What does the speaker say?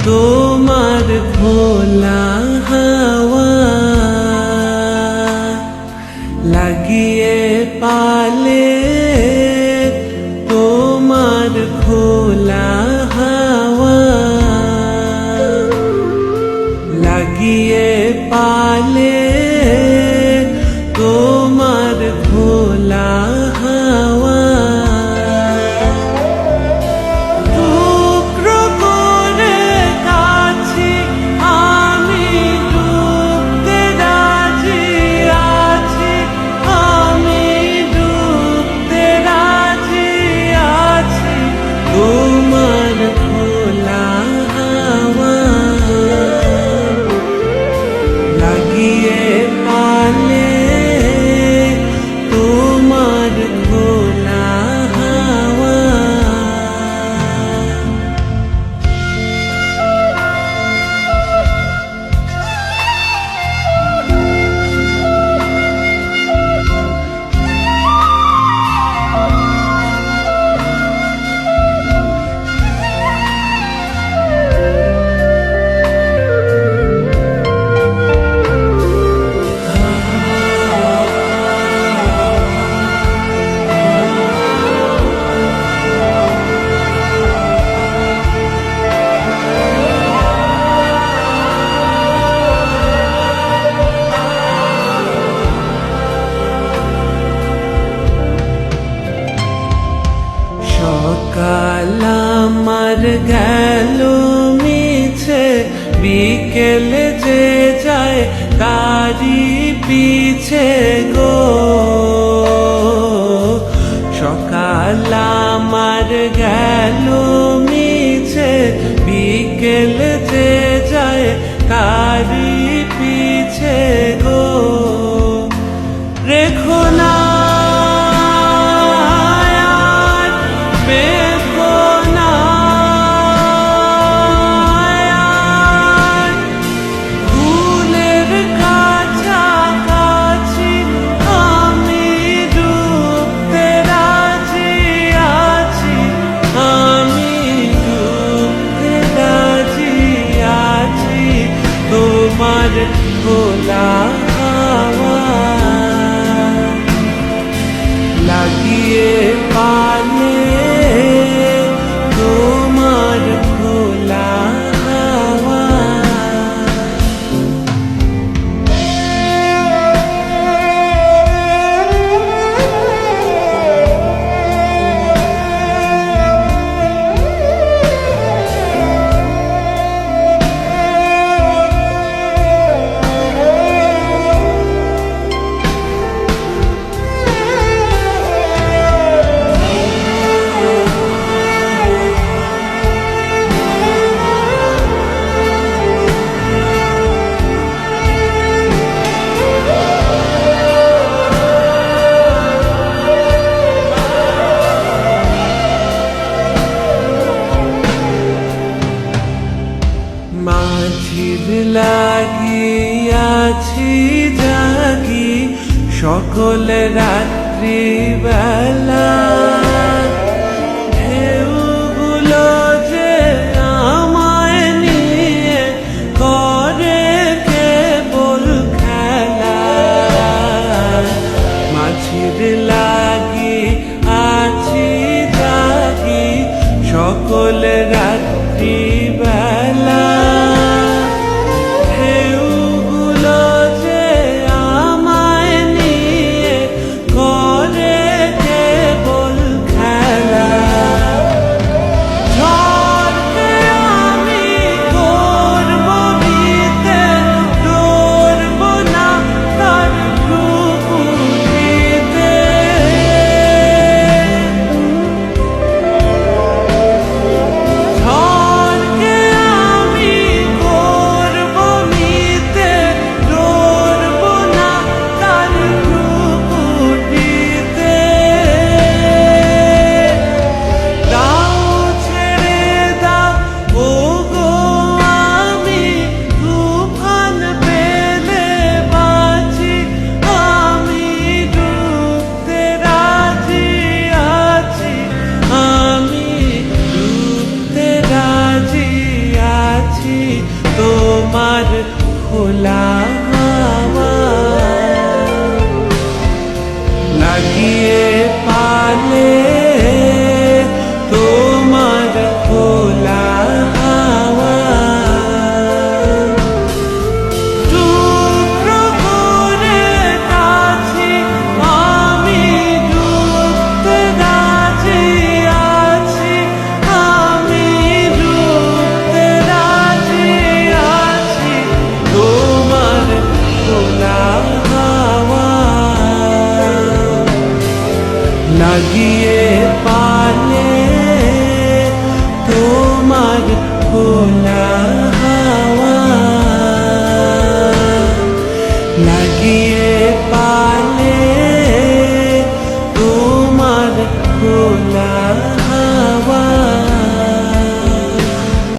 তোমার খোলা হাওয়া লাগিয়ে পালে, তোমার খোলা হাওয়া লাগিয়ে পালে, তোমার খোলা হাওয়া টুকরো করে কাছি আমি, ডুবতে রাজি আছি আমি, ডুবতে রাজি আছি তোমার খোলা হাওয়া লাগিয়ে পালে, তোমার খোলা হাওয়া। সকাল আমার গেল মিছে, বিকেল যে যায় তারি পিছে গো। সকাল আমার গেল মিছে, বিকেল যে যায় তারি পিছে গো। রেখো না তোমার খোলা হাওয়া লাগিয়ে পালে, তোমার খোলা হাওয়া। মাঝির লাগিয়াছি জাগি সকল রাত্রি বেলা, ঢেউগুলো যে আমায় নিয়ে করে কেবল খেলা। মাঝির লাগি আছি জাগি সকল রাত্রি বেলা, কেবল তোমার খোলা হাওয়া লাগিয়ে পালে তোমার খোলা হাওয়া টুকরো করে কাছে আমি ডুবতে রাজি আছি, আমি ডুবতে রাজি আছি তোমার খোলা হাওয়া লাগিয়ে পালে তোমার খোলা হাওয়া লাগিয়ে